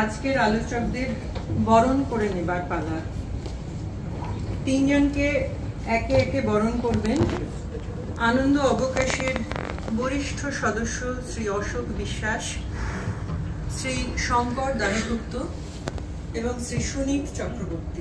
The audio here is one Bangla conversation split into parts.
আজকের আলোচকদের বরণ করে নেবার পালা। তিনজনকে একে একে বরণ করবেন আনন্দ অবকাশের বরিষ্ঠ সদস্য শ্রী অশোক বিশ্বাস, শ্রী শঙ্কর দাশগুপ্ত এবং শ্রী সুনীত চক্রবর্তী।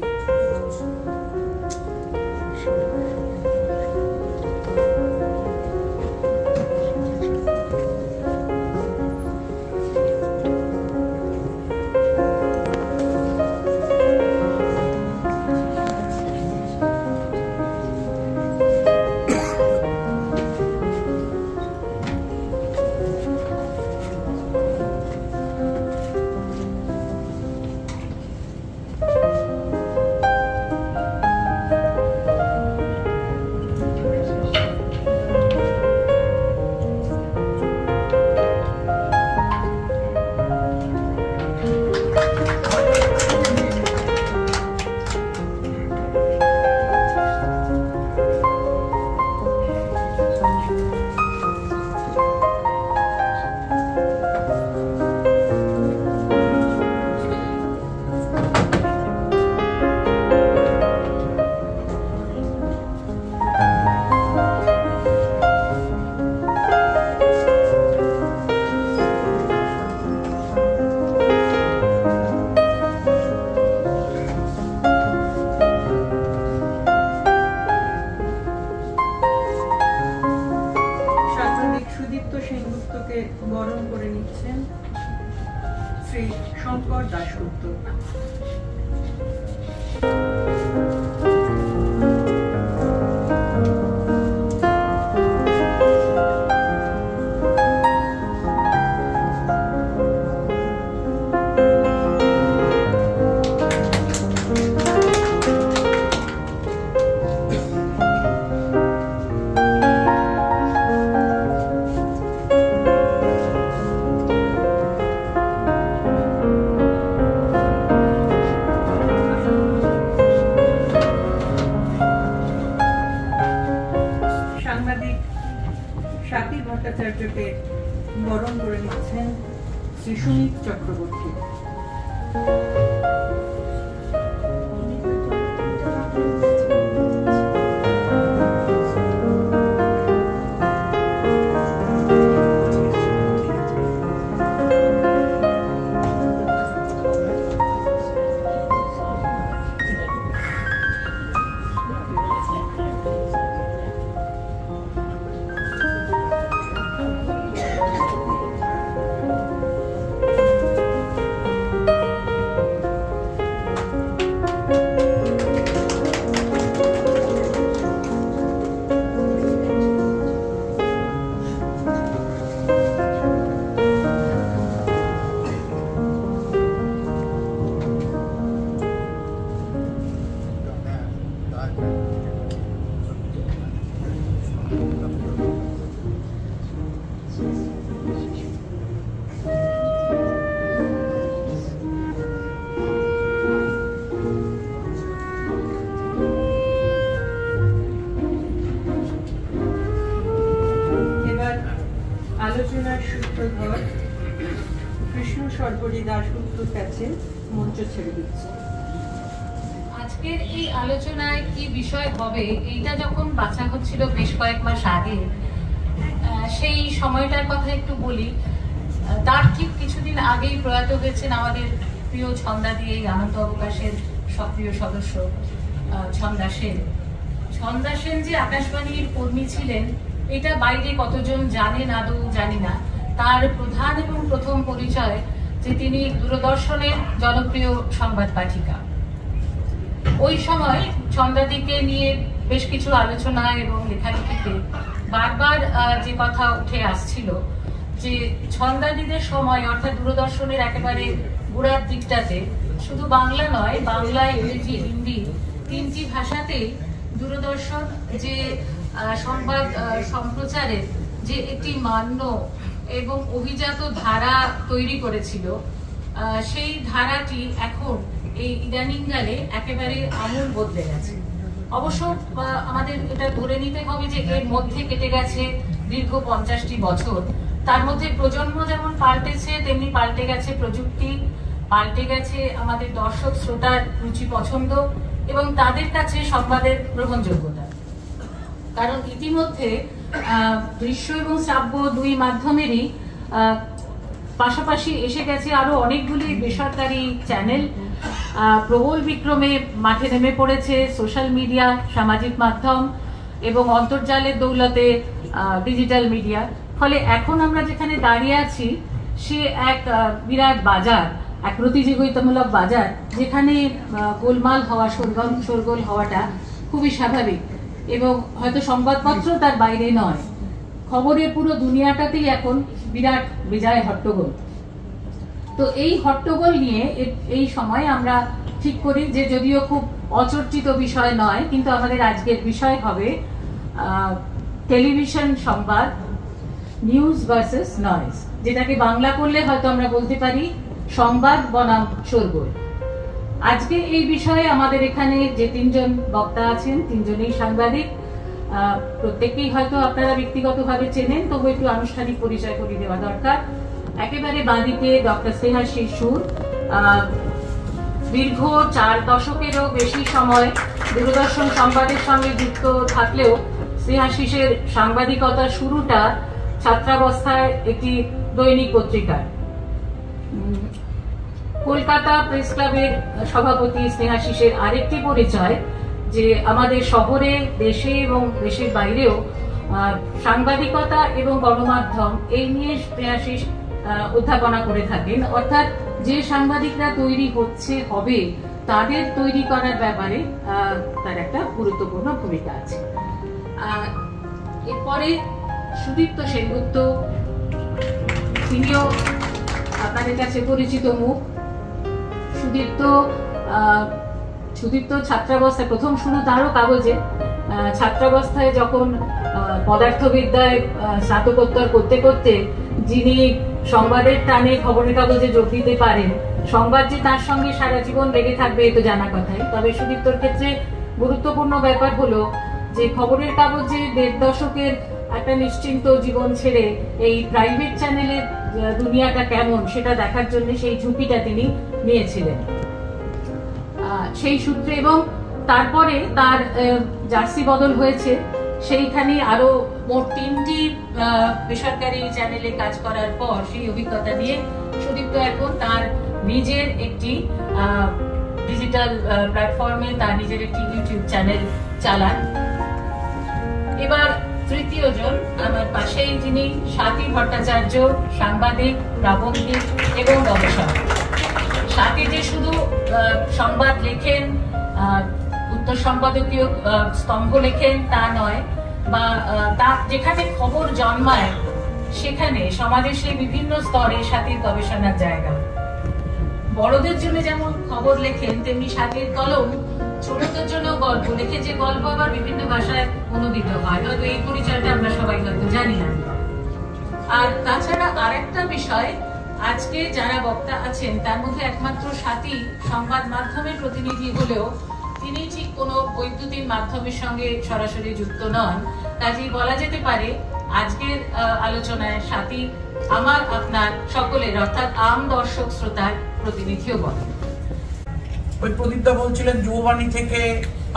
বরণ করে নিচ্ছেন শ্রী শঙ্কর দাশগুপ্ত। ভট্টাচার্যকে বরণ করে নিচ্ছেন শ্রী সুনীত চক্রবর্তী। আলোচনার সূত্রধর কৃষ্ণ সর্বরী দাশগুপ্তর কাছে মঞ্চ ছেড়ে দিচ্ছে। আজকের এই আলোচনায় কি বিষয় হবে এইটা যখন বাছা হচ্ছিল বেশ কয়েক মাস আগে, সেই সময়টার কথা একটু বলি। তার ঠিক কিছুদিন আগেই প্রয়াত হয়েছেন আমাদের প্রিয় ছন্দাদি, এই আনন্দ অবকাশের সক্রিয় সদস্য ছন্দা সেন। ছন্দা সেন যে আকাশবাণীর কর্মী ছিলেন এটা বাইরে কতজন জানেন আদৌ জানি না। তার প্রধান এবং প্রথম পরিচয় যে তিনি দূরদর্শনের জনপ্রিয় সংবাদ পাঠিকা। ওই সময় ছন্দাদিকে নিয়ে বেশ কিছু আলোচনা এবং লেখালেখিতে বারবার যে কথা উঠে আসছিল যে ছন্দাদিদের সময় অর্থাৎ দূরদর্শনের একেবারে গোড়ার দিকটাতে শুধু বাংলা নয়, বাংলা, ইংরেজি, হিন্দি তিনটি ভাষাতেই দূরদর্শন যে সংবাদ সম্প্রচারের যে একটি মান্য এবং অভিজাত ধারা তৈরি করেছিল, সেই ধারাটি এখন এই ইদানিংকালে একেবারে আমূল বদলে গেছে। অবশ্য আমাদের এটা ধরে নিতে হবে যে এর মধ্যে কেটে গেছে দীর্ঘ 50টি বছর। তার মধ্যে প্রজন্ম যেমন পাল্টেছে তেমনি পাল্টে গেছে প্রযুক্তি, পাল্টে গেছে আমাদের দর্শক শ্রোতার রুচি পছন্দ এবং তাদের কাছে সংবাদের গ্রহণযোগ্যতা। কারণ ইতিমধ্যে দৃশ্য এবং শ্রাব্য দুই মাধ্যমেরই পাশাপাশি এসে গেছে আরো অনেকগুলি বেসরকারি চ্যানেল। প্রবল বিক্রমে মাঠে নেমে পড়েছে সোশ্যাল মিডিয়া, সামাজিক মাধ্যম এবং অন্তর্জালের দৌলতে ডিজিটাল মিডিয়া। ফলে এখন আমরা যেখানে দাঁড়িয়ে আছি সে এক বিরাট বাজার, এক প্রতিযোগিতামূলক বাজার, যেখানে গোলমাল হওয়া, শোরগোল হওয়াটা খুবই স্বাভাবিক এবং হয়তো সংবাদপত্র তার বাইরে নয়। খবরের পুরো দুনিয়াটাতেই এখন বিরাট বিজয় হট্টগোল। তো এই হট্টগোল নিয়ে এই সময় আমরা ঠিক করি যে যদিও খুব অচর্চিত বিষয় নয়, কিন্তু আমাদের আজকের বিষয় হবে টেলিভিশন সংবাদ, নিউজ ভার্সেস নয়েজ, যেটাকে বাংলা করলে হয়তো আমরা বলতে পারি সংবাদ বনাম শোরগোল। আজকে এই বিষয়ে আমাদের এখানে যে তিনজন বক্তা আছেন, তিনজনেই সাংবাদিক। প্রত্যেককেই হয়তো আপনারা ব্যক্তিগতভাবে চেনেন, তবু একটু আনুষ্ঠানিক পরিচয় করে দেওয়া দরকার। একেবারে বাঁদিকে ডক্টর স্নেহাশিস সুর, দীর্ঘ 4 দশকেরও বেশি সময় দূরদর্শন সংবাদের সঙ্গে যুক্ত থাকলেও স্নেহাশিসের সাংবাদিকতার শুরুটা ছাত্রাবস্থায় একটি দৈনিক পত্রিকায়। কলকাতা প্রেস ক্লাবের সভাপতি স্নেহাশিসের আরেকটি পরিচয় যে আমাদের শহরে, দেশে এবং দেশের বাইরেও সাংবাদিকতা এবং গণমাধ্যম এই নিয়ে স্নেহাশিস অধ্যাপনা করে থাকেন। অর্থাৎ যে সাংবাদিকরা তৈরি হবে তাদের তৈরি করার ব্যাপারে তার একটা গুরুত্বপূর্ণ ভূমিকা আছে। এরপরে সুদীপ্ত সেনগুপ্ত, তিনিও আপনাদের কাছে পরিচিত মুখ। সুদীপ্ত ছাত্রাবস্থায়, প্রথম শুরু তারও কাগজে, ছাত্রাবস্থায় যখন পদার্থবিদ্যায় স্নাতকোত্তর করতে করতে যিনি সংবাদের টানে খবরের কাগজে যোগ দিতে পারেন, সংবাদ যে তার সঙ্গে সারা জীবন লেগে থাকবে এ তো জানা কথাই। তবে সুদীপ্তর ক্ষেত্রে গুরুত্বপূর্ণ ব্যাপার হলো যে খবরের কাগজে 1.5 দশকের একটা নিশ্চিন্ত জীবন ছেড়ে এই প্রাইভেট চ্যানেলের দুনিয়াটা কেমন সেটা দেখার জন্য সেই ঝুঁকিটা তিনি নিয়েছিলেন সেই সূত্রে। এবং তারপরে তার জার্সি বদল হয়েছে, সেইখানে আরো মোট 3টি বেসরকারি চ্যানেলে কাজ করার পর সেই অভিজ্ঞতা নিয়ে সুদীপ্ত এখন তার নিজের একটি ডিজিটাল প্ল্যাটফর্মে তার নিজের একটি ইউটিউব চ্যানেল চালান। এবার তৃতীয় জন আমার পাশেই, যিনি স্বাতী ভট্টাচার্য, সাংবাদিক, প্রাবন্ধিক এবং গবেষক। স্বাতী যে শুধু সংবাদ লেখেন, উত্তর সম্পাদকীয় স্তম্ভ লেখেন তা নয়, বা তার যেখানে খবর জন্মায় সেখানে সমাজের সেই বিভিন্ন স্তরে স্বাতীর গবেষণার জায়গা। বড়দের জন্য যেমন খবর লেখেন, তেমনি স্বাতীর কলম ছোটদের জন্য গল্প লেখে, যে গল্প আবার বিভিন্ন ভাষায় অনুদিত হয়। হয়তো এই পরিচয়টা আমরা সবাই হয়তো জানি না। আর তাছাড়া আরেকটা বিষয়, আজকে যারা বক্তা আছেন তার মধ্যে একমাত্র স্বাতী সংবাদ মাধ্যমের প্রতিনিধি হলেও তিনি ঠিক কোনো বৈদ্যুতিন মাধ্যমের সঙ্গে সরাসরি যুক্ত নন। কাজেই বলা যেতে পারে আজকের আলোচনায় স্বাতী আমার, আপনার সকলের, অর্থাৎ আম দর্শক শ্রোতার প্রতিনিধিও বলেন। ওই প্রদীপদা বলছিলেন যুববাণী থেকে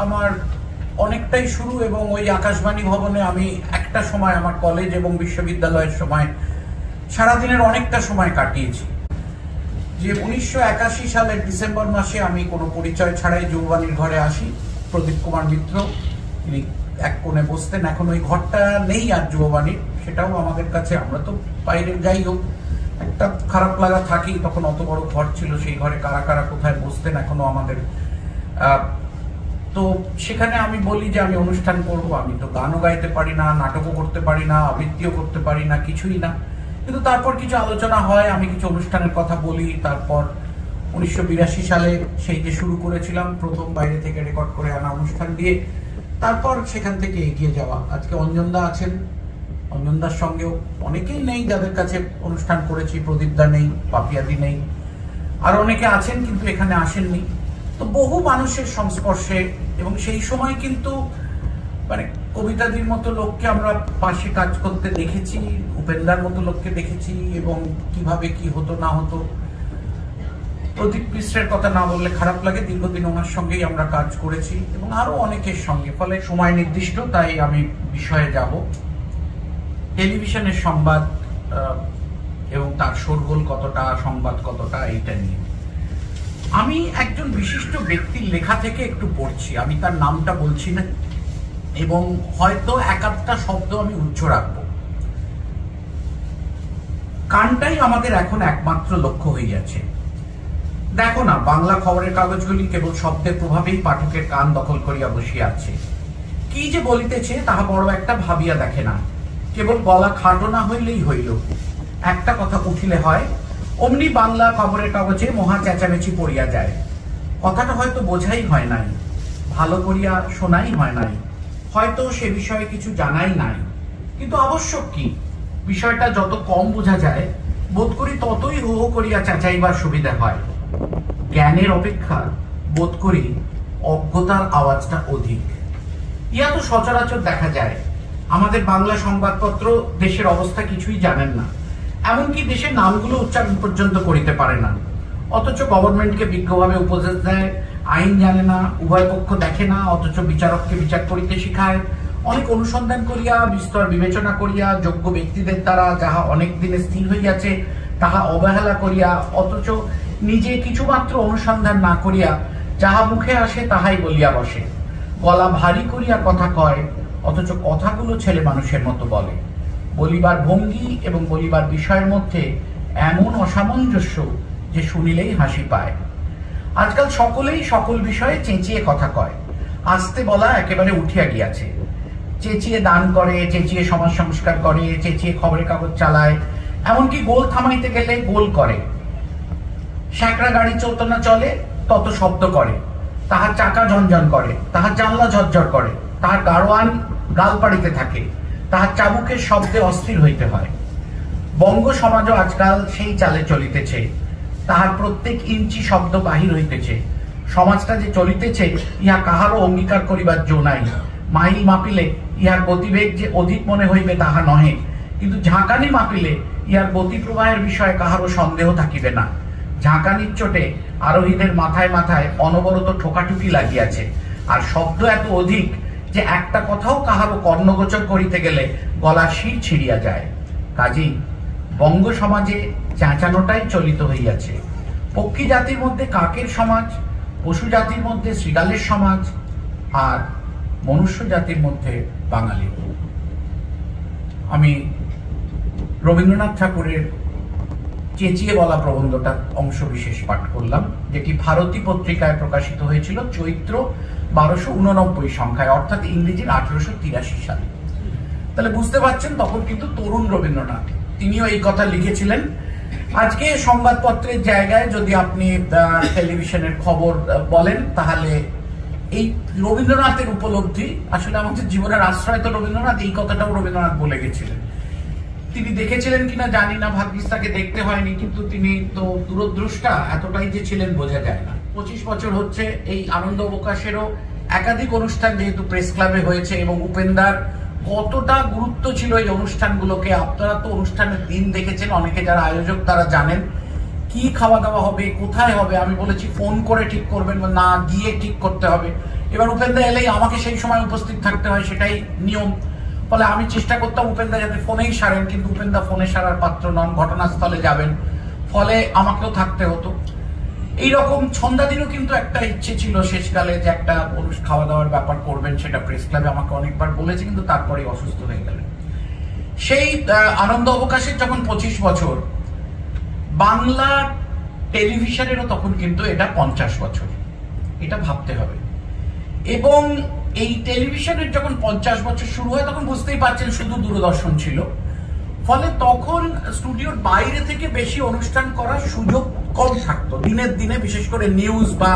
আমার অনেকটাই শুরু, এবং ওই আকাশবাণী ভবনে আমি একটা সময় আমার কলেজ এবং বিশ্ববিদ্যালয়ের সময় সারাদিনের অনেকটা সময় কাটিয়েছি। যে 1981 সালের ডিসেম্বর মাসে আমি কোনো পরিচয় ছাড়াই যুববাণীর ঘরে আসি। প্রদীপ কুমার মিত্র তিনি এক কোণে বসতেন, এখন ওই ঘরটা নেই আর যুববাণীর, সেটাও আমাদের কাছে, আমরা তো বাইরে, যাই হোক একটা খারাপ লাগা থাকেই। তখন অত বড় ঘর ছিল, সেই ঘরে কারা কারা কোথায় বসতেন এখনো আমাদের। তো সেখানে আমি বলি যে আমি অনুষ্ঠান করব, আমি তো গানও গাইতে পারি না, নাটকও করতে পারি না, আবৃত্তিও করতে পারি না, কিছুই না। কিন্তু তারপর কিছু আলোচনা হয়, আমি কিছু অনুষ্ঠানের কথা বলি। তারপর 1982 সালে সেই যে শুরু করেছিলাম প্রথম বাইরে থেকে রেকর্ড করে আনা অনুষ্ঠান দিয়ে, তারপর সেখান থেকে এগিয়ে যাওয়া। আজকে অঞ্জনদা আছেন, অঞ্জনদার সঙ্গেও অনেকেই নেই যাদের কাছে অনুষ্ঠান করেছি, প্রদীপদা নেই, পাপিয়াদি নেই, আর অনেকে আছেন কিন্তু এখানে আসেননি। তো বহু মানুষের সংস্পর্শে, এবং সেই সময় কিন্তু মানে কবিতাদির মতো লোককে আমরা পাশে কাজ করতে দেখেছি, উপেন্দ্রার মতো লোককে দেখেছি, এবং কিভাবে কি হতো না হতো। প্রদীপ মিশ্রের কথা না বললে খারাপ লাগে, দীর্ঘদিন ওনার সঙ্গেই আমরা কাজ করেছি এবং আরো অনেকের সঙ্গে, ফলে সময় নির্দিষ্ট, তাই আমি বিষয়ে যাব। টেলিভিশনের সংবাদ এবং তার শোরগোল কতটা, সংবাদ কতটা, এইটা নিয়ে আমি একজন বিশিষ্ট ব্যক্তির লেখা থেকে একটু পড়ছি, আমি তার নামটা বলছি না এবং হয়তো এক আধটা শব্দ আমি উচ্চ রাখবো। কানটাই আমাদের এখন একমাত্র লক্ষ্য হইয়াছে। দেখো না, বাংলা খবরের কাগজগুলি কেবল শব্দের প্রভাবেই পাঠকের কান দখল করিয়া বসিয়া আছে। কি যে বলিতেছে তাহা বড় একটা ভাবিয়া দেখে না, কেবল গলা খাটো না হইলেই হইল। একটা কথা উঠিলে হয়, অমনি বাংলা খবরের কাগজে মহা চেঁচামেচি পড়িয়া যায়। কথাটা হয়তো বোঝাই হয় নাই, ভালো করিয়া শোনাই হয় নাই, হয়তো সে বিষয়ে কিছু জানাই নাই, কিন্তু আবশ্যক কি, বিষয়টা যত কম বোঝা যায় বোধ করি ততই হো হো করিয়া চেঁচাইবার সুবিধা হয়। জ্ঞানের অপেক্ষা বোধ করি অজ্ঞতার আওয়াজটা অধিক। ইয়া তো সচরাচর দেখা যায়। আমাদের বাংলা সংবাদপত্র দেশের অবস্থা কিছুই জানেন না, এমনকি দেশের নামগুলো উচ্চারণ পর্যন্ত করিতে পারে না, অথচ গভর্নমেন্টকে বিজ্ঞভাবে উপদেশ দেয়। আইন জানে না, উভয় পক্ষ দেখে না, অথচ বিচারককে বিচার করিতে শিখায়। অনেক অনুসন্ধান করিয়া, বিস্তর বিবেচনা করিয়া, যোগ্য ব্যক্তিদের দ্বারা যাহা অনেক দিনে স্থির হইয়াছে তাহা অবহেলা করিয়া, অথচ নিজে কিছুমাত্র অনুসন্ধান না করিয়া যাহা মুখে আসে তাহাই বলিয়া বসে। গলা ভারী করিয়া কথা কয়, অথচ কথাগুলো ছেলে মানুষের মতো বলে। বলিবার ভঙ্গি এবং বলিবার বিষয়ের মধ্যে এমন অসামঞ্জস্য যে শুনিলেই হাসি পায়। আজকাল সকলেই সকল বিষয়ে চেঁচিয়ে কথা কয়, আস্তে বলা একেবারে উঠিয়া গিয়াছে। চেঁচিয়ে দান করে, চেঁচিয়ে সমাজ সংস্কার করে, চেঁচিয়ে খবরের কাগজ চালায়, এমনকি গোল থামাইতে গেলে গোল করে। স্যাঁকড়া গাড়ি যত না চলে তত শব্দ করে, তাহার চাকা ঝনঝন করে, তাহার জানলা ঝরঝর করে, তাহার গাড়োয়ান গাল পাড়িতে থাকে, তাহার চাবুকের শব্দে অস্থির হইতে হয়। বঙ্গ সমাজও আজকাল সেই চালে চলিতেছে, তাহার প্রত্যেক ইঞ্চি শব্দ বাহির হইতেছে। সমাজটা যে চলিতেছে ইহা কাহারও অঙ্গীকার করিবার জো নাই। মাইল মাপিলে ইহার গতিবেগ যে অধিক মনে হইবে তাহা নহে, কিন্তু ঝাঁকানি মাপিলে ইহার গতি প্রবাহের বিষয়ে কাহারও সন্দেহ থাকিবে না। ঝাঁকানির চোটে আরোহীদের মাথায় মাথায় অনবরত ঠোকাঠুকি লাগিয়াছে, আর শব্দ এত অধিক যে একটা কথাও কাহারও কর্ণগোচর করিতে গেলে গলার শির ছিড়িয়া যায়। কাজেই বঙ্গ সমাজে চেঁচানোটাই চলিত হইয়াছে। পক্ষী জাতির মধ্যে কাকের সমাজ, পশু জাতির মধ্যে শৃগালের সমাজ, আর মনুষ্য জাতির মধ্যে বাঙালি। আমি রবীন্দ্রনাথ ঠাকুরের চেঁচিয়ে বলা প্রবন্ধটা অংশ বিশেষ পাঠ করলাম, যেটি ভারতী পত্রিকায় প্রকাশিত হয়েছিল চৈত্র 1289 সংখ্যায়, অর্থাৎ ইংরেজির 1883 সালে। তাহলে বুঝতে পারছেন তখন কিন্তু তরুণ রবীন্দ্রনাথ, তিনিও এই কথা লিখেছিলেন। আজকে সংবাদপত্রের জায়গায় যদি আপনি টেলিভিশনের খবর বলেন, তাহলে এই রবীন্দ্রনাথের উপলব্ধি, আসলে আমাদের জীবনের আশ্রয় তো রবীন্দ্রনাথ, এই কথাটাও রবীন্দ্রনাথ বলে গেছিলেন। তিনি দেখেছিলেন কিনা জানি না, ভাগ্যিস তাকে দেখতে হয়নি, কিন্তু তিনি তো দূরদ্রষ্টা, এতটাই যে ছিলেন বোঝা যায় না। 25 বছর হচ্ছে এই আনন্দ অবকাশেরও একাধিক অনুষ্ঠান যেহেতু প্রেস ক্লাবে হয়েছে, এবং উপেন্দার কতটা গুরুত্ব ছিল এই অনুষ্ঠানগুলোকে। আপনারা তো অনুষ্ঠানের দিন দেখেছেন, অনেকে যারা আয়োজক তারা জানেন কি খাওয়া দাওয়া হবে, কোথায় হবে। আমি বলেছি ফোন করে ঠিক করবেন, না গিয়ে ঠিক করতে হবে। এবার উপেন্দা এলেই আমাকে সেই সময় উপস্থিত থাকতে হয়, সেটাই নিয়ম। ফলে আমি চেষ্টা করতাম উপেন্দা যাতে ফোনেই সারেন, কিন্তু উপেন্দা ফোনে সারার পাত্র নন, ঘটনাস্থলে যাবেন, ফলে আমাকেও থাকতে হতো। এইরকম ছন্দাদিনও কিন্তু একটা ইচ্ছে ছিল শেষকালে যে একটা খাওয়া দাওয়ার ব্যাপার করবেন, সেটা প্রেস ক্লাবে আমাকে অনেকবার বলেছে, কিন্তু তারপরে অসুস্থ হয়ে গেলেন। সেই আনন্দ অবকাশের যখন 25 বছর, বাংলা টেলিভিশনেরও তখন কিন্তু এটা 50 বছর, এটা ভাবতে হবে। এবং এই টেলিভিশনের যখন 50 বছর শুরু হয়, তখন বুঝতেই পারছেন শুধু দূরদর্শন ছিল, ফলে তখন স্টুডিওর বাইরে থেকে বেশি অনুষ্ঠান করার সুযোগ কম থাকতো দিনের দিনে, বিশেষ করে নিউজ বা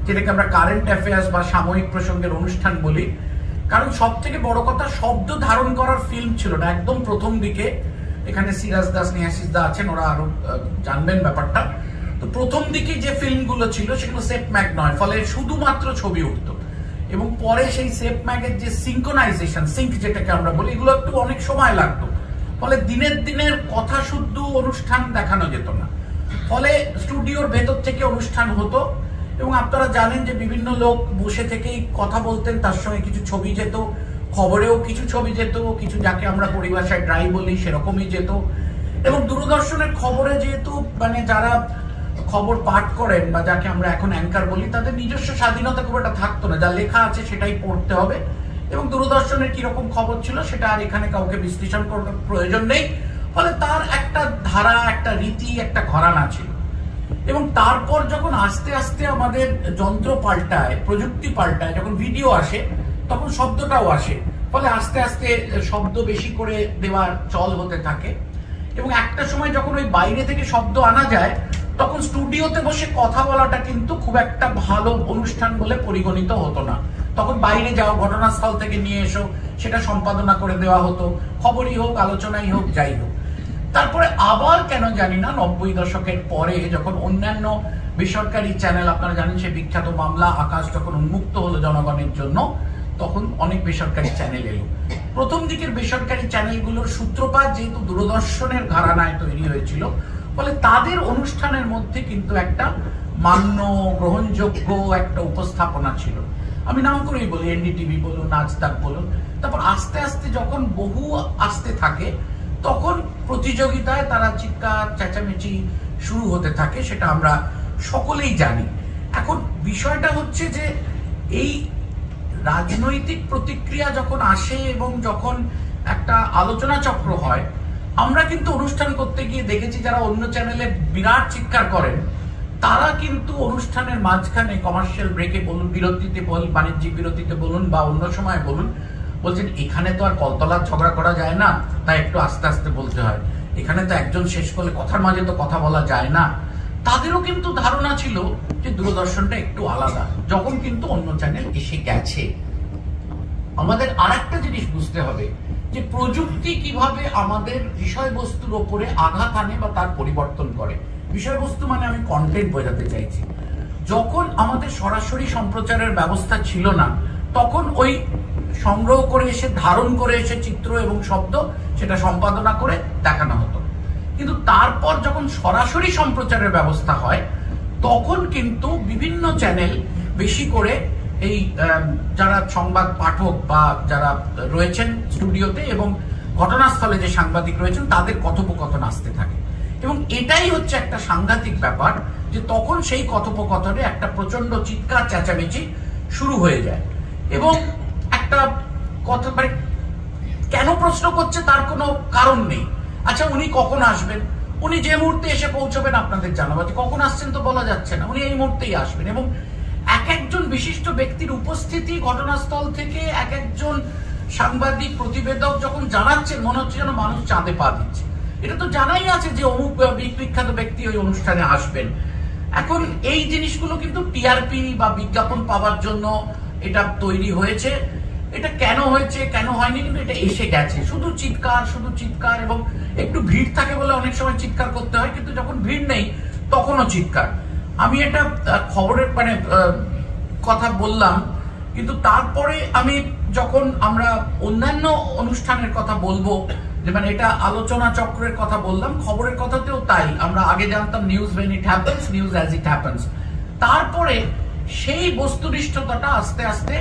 যেটাকে আমরা কারেন্ট অ্যাফেয়ার্স বা সাময়িক প্রসঙ্গের অনুষ্ঠান বলি। কারণ সব থেকে বড় কথা, শব্দ ধারণ করার ফিল্ম ছিল না একদম প্রথম দিকে। এখানে সিরাজ দাস, নিয়াসিস দা আছেন, ওরা আরো জানবেন ব্যাপারটা। তো প্রথম দিকে যে ফিল্মগুলো ছিল সেগুলো সেপ ম্যাগ নয়, ফলে শুধুমাত্র ছবি উঠতো। এবং পরে সেই সেপ ম্যাগের যে সিঙ্কোনাইজেশন, সিঙ্ক যেটাকে আমরা বলি, এগুলো একটু অনেক সময় লাগতো, ফলে দিনের দিনের কথা শুদ্ধ অনুষ্ঠান দেখানো যেত না। ফলে স্টুডিওর ভেতর থেকে অনুষ্ঠান হতো এবং আপনারা জানেন যে বিভিন্ন লোক বসে থেকেই কথা বলতেন, তার সঙ্গে কিছু ছবি যেত, খবরেও কিছু ছবি যেত, কিছু যাকে আমরা পরিভাষায় ড্রাই বলি সেরকমই যেত। এবং দূরদর্শনের খবরে যেহেতু মানে যারা খবর পাঠ করেন বা যাকে আমরা এখন অ্যাঙ্কার বলি, তাদের নিজস্ব স্বাধীনতা খুব একটা থাকতো না, যা লেখা আছে সেটাই পড়তে হবে। এবং দূরদর্শনের কিরকম খবর ছিল সেটা আর এখানে কাউকে বিশ্লেষণ করার প্রয়োজন নেই। ফলে তার একটা ধারা, একটা রীতি, একটা ঘরানা ছিল। এবং তারপর যখন আস্তে আস্তে আমাদের যন্ত্র পাল্টায়, প্রযুক্তি পাল্টায়, যখন ভিডিও আসে তখন শব্দটাও আসে, ফলে আস্তে আস্তে শব্দ বেশি করে দেওয়ার চল হতে থাকে। এবং একটা সময় যখন ওই বাইরে থেকে শব্দ আনা যায়, তখন স্টুডিওতে বসে কথা বলাটা কিন্তু খুব একটা ভালো অনুষ্ঠান বলে পরিগণিত হতো না। তখন বাইরে যাও, ঘটনাস্থল থেকে নিয়ে এসো, সেটা সম্পাদনা করে দেওয়া হতো, খবরই হোক, আলোচনাই হোক, যাই হোক। তারপরে আবার কেন জানি না 90 দশকের পরে যখন অন্যান্য বেসরকারি চ্যানেল, আপনারা জানেন সে বিখ্যাত মামলা আকাশ যখন উন্মুক্ত হলো জনগণের জন্য, তখন অনেক বেসরকারি চ্যানেল এলো। প্রথম দিকের বেসরকারি চ্যানেলগুলোর সূত্রপাত যেহেতু দূরদর্শনের ঘরানায় তৈরি হয়েছিল, ফলে তাদের অনুষ্ঠানের মধ্যে কিন্তু একটা মান্য, গ্রহণযোগ্য একটা উপস্থাপনা ছিল। আমি নাম করেই বলি, এনডিটিভি বলুন, আজ তাক বলুন। তারপর আস্তে আস্তে যখন বহু আসতে থাকে, তখন প্রতিযোগিতায় তারা চিৎকার চেঁচামেচি শুরু হতে থাকে, সেটা আমরা সকলেই জানি। এখন বিষয়টা হচ্ছে যে এই রাজনৈতিক প্রতিক্রিয়া যখন আসে এবং যখন একটা আলোচনা চক্র হয়, আমরা কিন্তু অনুষ্ঠান করতে গিয়ে দেখেছি যারা অন্য চ্যানেলে বিরাট চিৎকার করেন, তারা কিন্তু অনুষ্ঠানের মাঝখানে কমার্শিয়াল ব্রেকে বলুন, বিরতিতে বলুন, বাণিজ্যিক বিরতিতে বলুন বা অন্য সময় বলুন, বলছেন এখানে তো আর কলতলার ঝগড়া করা যায় না, তাই একটু আস্তে আস্তে বলতে হয়। এখানে তো একজন শেষ করলে কথার মাঝে তো কথা বলা যায় না। তাদেরও কিন্তু ধারণা ছিল যে দূরদর্শনটা একটু আলাদা, যখন কিন্তু অন্য চ্যানেল এসে গেছে। আমাদের আর একটা জিনিস বুঝতে হবে যে প্রযুক্তি কিভাবে আমাদের বিষয়বস্তুর ওপরে আঘাত আনে বা তার পরিবর্তন করে। বিষয়বস্তু মানে আমি কন্টেন্ট বোঝাতে চাইছি। যখন আমাদের সরাসরি সম্প্রচারের ব্যবস্থা ছিল না, তখন ওই সংগ্রহ করে এসে, ধারণ করে এসে চিত্র এবং শব্দ সেটা সম্পাদনা করে দেখানো হতো। কিন্তু তারপর যখন সরাসরি সম্প্রচারের ব্যবস্থা হয়, তখন কিন্তু বিভিন্ন চ্যানেল বেশি করে এই যারা সংবাদ পাঠক বা যারা রয়েছেন স্টুডিওতে এবং ঘটনাস্থলে যে সাংবাদিক রয়েছেন, তাদের কথোপকথন আসতে থাকে। এবং এটাই হচ্ছে একটা সাংঘাতিক ব্যাপার যে তখন সেই কথোপকথনে একটা প্রচন্ড চিৎকার চেঁচামেচি শুরু হয়ে যায়। এবং একটা কথা, মানে কেন প্রশ্ন করছে তার কোনো কারণ নেই। আচ্ছা, উনি কখন আসবেন, উনি যে মুহূর্তে এসে পৌঁছবেন আপনাদের জানাবো, কখন আসছেন তো বলা যাচ্ছে না, উনি এই মুহূর্তেই আসবেন। এবং এক একজন বিশিষ্ট ব্যক্তির উপস্থিতি ঘটনাস্থল থেকে এক একজন সাংবাদিক, প্রতিবেদক যখন জানাচ্ছেন, মনে হচ্ছে যেন মানুষ চাঁদে পা দিচ্ছে। এটা তো জানাই আছে যে অমুক বিখ্যাত ব্যক্তি ওই অনুষ্ঠানে আসবেন। এখন এই জিনিসগুলো কিন্তু টিআরপি বা বিজ্ঞাপন পাওয়ার জন্য এটা তৈরি হয়েছে। এটা কেন হয়েছে, কেন হয়নি, কিন্তু এটা এসে গেছে। শুধু চিৎকার, শুধু চিৎকার। এবং একটু ভিড় থাকে বলে অনেক সময় চিৎকার করতে হয়, কিন্তু যখন ভিড় নেই তখনও চিৎকার। আমি এটা খবরের মানে কথা বললাম, কিন্তু তারপরে আমি যখন আমরা অন্যান্য অনুষ্ঠানের কথা বলবো, যে মানে এটা আলোচনা চক্রের কথা বললাম, খবরের কথাতেও তাই। আমরা আগে জানতাম news when it happens, news as it happens। তারপরে সেই বস্তুনিষ্ঠতাটা আস্তে আস্তে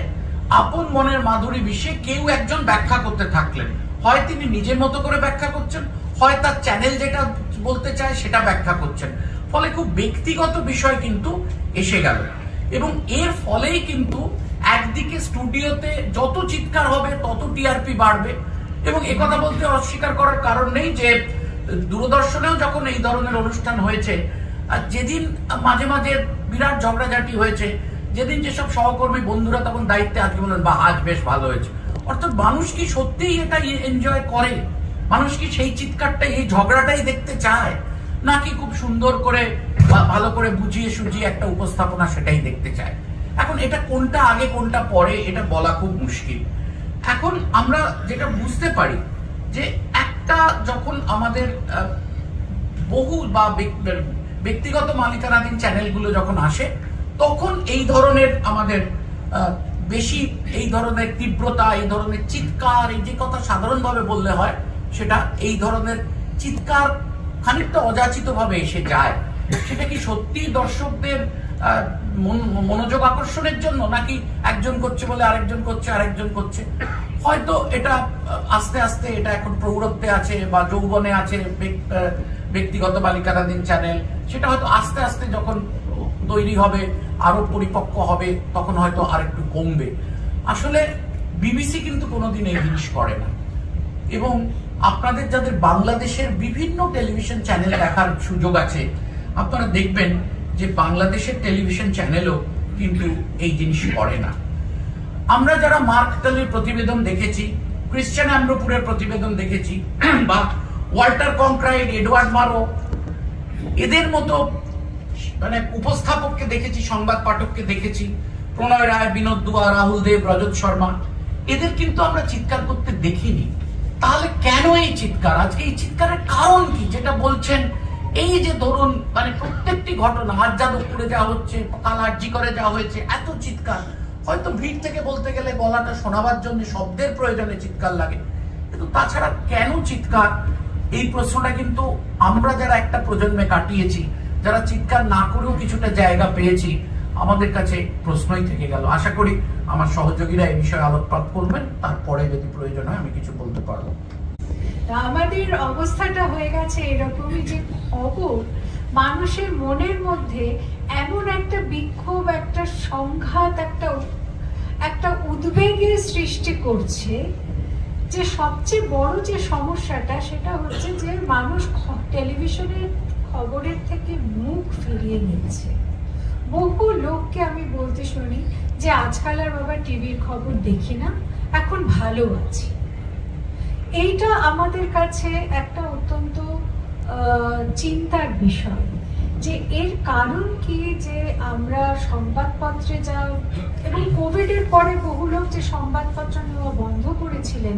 আপন মনের মাধুরী বিষয়ে কেউ একজন ব্যাখ্যা করতে থাকলেন। হয় তিনি নিজের মতো করে ব্যাখ্যা করছেন, হয় তার চ্যানেল যেটা বলতে চায় সেটা ব্যাখ্যা করছেন। ফলে খুব ব্যক্তিগত বিষয় কিন্তু এসে গেল। এবং এর ফলেই কিন্তু একদিকে স্টুডিওতে যত চিৎকার হবে তত টিআরপি বাড়বে। এবং একথা বলতে অস্বীকার করার কারণ নেই যে দূরদর্শনেও যখন এই ধরনের অনুষ্ঠান হয়েছে, আর যেদিন মাঝে মাঝে বিরাট ঝগড়াঝাটি হয়েছে, যেদিন যেসব সহকর্মী বন্ধুরা তখন দায়িত্বে আজকে বলেন বা আজ বেশ ভালো হয়েছে, অর্থাৎ মানুষ কি সত্যিই এটা এনজয় করে? মানুষ কি সেই চিৎকারটাই, এই ঝগড়াটাই দেখতে চায়, নাকি খুব সুন্দর করে ভালো করে বুঝিয়ে সুঝিয়ে একটা উপস্থাপনা সেটাই দেখতে চায়? এখন এটা কোনটা আগে কোনটা পরে এটা বলা খুব মুশকিল। এখন আমরা যেটা বুঝতে পারি যে একটা যখন আমাদের বহু বা ব্যক্তিগত মালিকানাধীন চ্যানেলগুলো যখন আসে, তখন এই ধরনের আমাদের বেশি এই ধরনের তীব্রতা, এই ধরনের চিৎকার, এই যে কথা সাধারণভাবে বললে হয়, সেটা এই ধরনের চিৎকার খানিকটা অযাচিতভাবে এসে যায়। সেটা কি সত্যি দর্শকদের মনোযোগ আকর্ষণের জন্য, নাকি একজন করছে বলে আরেকজন করছে, আরেকজন করছে? হয়তো এটা আস্তে আস্তে এটা এখন প্রৌঢ়ত্বে আছে বা যৌবনে আছে, ব্যক্তিগত বালিকানাধীন চ্যানেল, সেটা হয়তো আস্তে আস্তে যখন তৈরি হবে, আরো পরিপক্ক হবে, তখন হয়তো আরেকটু কমবে। আসলে বিবিসি কিন্তু কোনোদিন এই জিনিস করে না। এবং আপনাদের যাদের বাংলাদেশের বিভিন্ন টেলিভিশন চ্যানেল দেখার সুযোগ আছে, আপনারা দেখবেন যে বাংলাদেশের টেলিভিশন চ্যানেলও কিন্তু এই জিনিস করে না। আমরা যারা মার্ক টালির প্রতিবেদন দেখেছি, ক্রিশ্চিয়ান অ্যাম্ব্রোপুরের প্রতিবেদন দেখেছি, বা ওয়াল্টার কংক্রাইট, এডওয়ার্ড মারো, এদের মতো মানে উপস্থাপককে দেখেছি, সংবাদ পাঠককে দেখেছি, প্রণয় রায়, বিনোদ দুয়া, রাহুল দেব, রজত শর্মা, এদের কিন্তু আমরা চিৎকার করতে দেখিনি। তাহলে কেন এই চিৎকার? আজকে এই চিৎকারের কারণ কি? যেটা বলছেন, এই যে ধরুন মানে প্রত্যেকটি ঘটনা, আজ যাদবপুরে যাওয়া হচ্ছে, কাল আরজি করে যাওয়া হয়েছে, এত চিৎকার, হয়তো ভিড় থেকে বলতে গেলে গলাটা শোনাবার জন্য শব্দের প্রয়োজনে চিৎকার লাগে, কিন্তু তাছাড়া কেন চিৎকার? এই প্রশ্নটা কিন্তু আমরা যারা একটা প্রজন্মে কাটিয়েছি, যারা চিৎকার না করেও কিছুটা জায়গা পেয়েছি, আমাদের কাছে প্রশ্নই থেকে গেল। আশা করি আমার সহযোগীরা এই বিষয়ে আলোকপাত করবেন, তারপরে যদি প্রয়োজন হয় আমি কিছু বলতে পারবো। আমাদের অবস্থাটা হয়ে গেছে এরকমই যে খবর মানুষের মনের মধ্যে এমন একটা বিক্ষোভ, একটা সংঘাত, একটা উদ্বেগের সৃষ্টি করছে যে সবচেয়ে বড় যে সমস্যাটা সেটা হচ্ছে যে মানুষ টেলিভিশনের খবরের থেকে মুখ ফিরিয়ে নিচ্ছে। বহু লোককে আমি বলতে শুনি যে আজকাল আর বাবা টিভির খবর দেখি না, এখন ভালো আছি। এইটা আমাদের কাছে একটা অত্যন্ত চিন্তার বিষয় যে এর কারণ কি, যে আমরা সংবাদপত্রে যা, এবং কোভিডের পরে বহু লোক যে সংবাদপত্র নেওয়া বন্ধ করেছিলেন,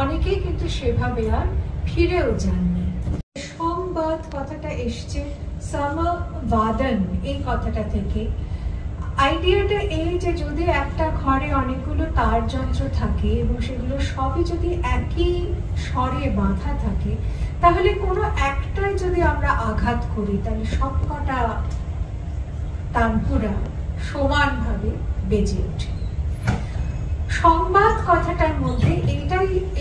অনেকেই কিন্তু সেভাবে আর ফিরেও যাননি। সংবাদ কথাটা এসছে সমবাদন এই কথাটা থেকে। আইডিয়াটা এই যে যদি একটা ঘরে অনেকগুলো তার যন্ত্র থাকে এবং সেগুলো সবই যদি একই স্বরে বাঁধা থাকে, তাহলে কোনো একটাই যদি আমরা আঘাত করি তাহলে সবকটা তানপুরা সমানভাবে বেজে ওঠে। সংবাদ কথাটার মধ্যে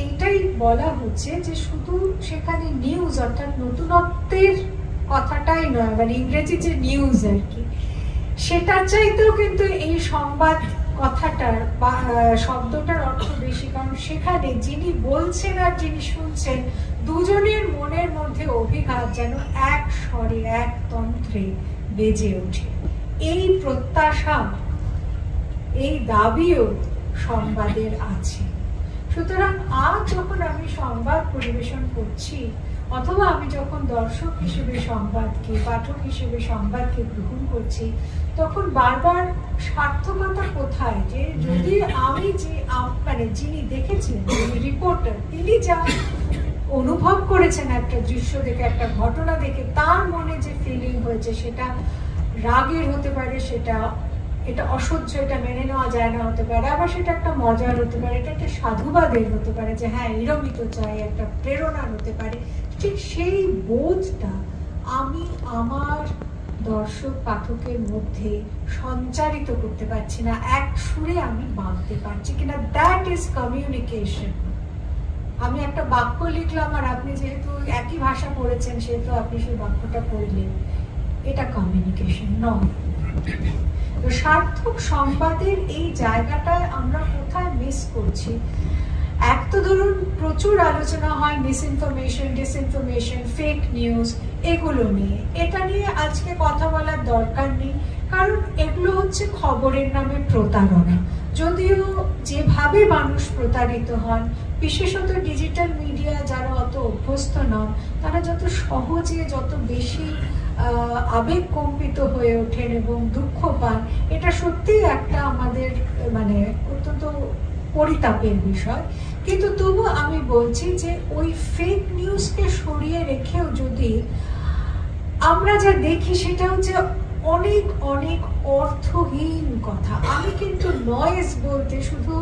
এইটাই বলা হচ্ছে যে শুধু সেখানে নিউজ অর্থাৎ নতুনত্বের কথাটাই নয়, মানে ইংরেজি যে নিউজ আর কি, সেটার চাইতেও কিন্তু এই সংবাদ কথাটার বা শব্দটার অর্থ বেশি, কারণ সেখানে যিনি বলছেন আর যিনি শুনছেন দুজনের মনের মধ্যে অভিঘাত যেন এক স্বরে এক তন্ত্রে বেজে ওঠে। এই প্রত্যাশা, এই দাবিও সংবাদের আছে। সুতরাং আজ যখন আমি সংবাদ পরিবেশন করছি, অথবা আমি যখন দর্শক হিসেবে সংবাদকে, পাঠক হিসেবে সংবাদকে গ্রহণ করছি, তখন বারবার সার্থকতা কোথায়, যে যদি আমি যে মানে যিনি দেখেছেন, যিনি রিপোর্টার, তিনি যা অনুভব করেছেন একটা দৃশ্য দেখে, একটা ঘটনা দেখে, তার মনে যে ফিলিং হয়েছে সেটা রাগের হতে পারে, এটা অসহ্য, এটা মেনে নেওয়া যায় না হতে পারে, আবার সেটা একটা মজার হতে পারে, এটা একটা সাধুবাদের হতে পারে যে হ্যাঁ এরমই তো চাই, একটা প্রেরণার হতে পারে। ঠিক সেই বোধটা আমি আমার দর্শক পাঠকের মধ্যে সঞ্চারিত করতে পারছি না, এক সুরে আমি বাঁধতে পারছি কিনা, দ্যাট ইজ কমিউনিকেশন। আমি একটা বাক্য লিখলাম আর আপনি যেহেতু একই ভাষা পড়েছেন সেহেতু আপনি সেই বাক্যটা পড়লেন, এটা কমিউনিকেশন নয়। তো সার্থক সংবাদের এই জায়গাটায় আমরা কোথায় মিস করছি? এক তো ধরুন প্রচুর আলোচনা হয় মিসইনফরমেশন, ডিসইনফরমেশন, ফেক নিউজ, এগুলো নিয়ে। এটা নিয়ে আজকে কথা বলার দরকার নেই, কারণ এগুলো হচ্ছে খবরের নামে প্রতারণা। যদিও যেভাবে মানুষ প্রতারিত হন, বিশেষত ডিজিটাল মিডিয়া যারা অত অভ্যস্ত নন, তারা যত সহজে, যত বেশি আবেগ কম্পিত হয়ে ওঠেন এবং দুঃখ পান, এটা সত্যিই একটা আমাদের মানে অত্যন্ত পরিতাপের বিষয়। কিন্তু তবু আমি বলছি যে ওই ফেক নিউজকে সরিয়ে রেখেও যদি আমরা যা দেখি সেটা হচ্ছে অনেক অনেক অর্থহীন কথা। আমি কিন্তু নয়েজ বলতে শুধু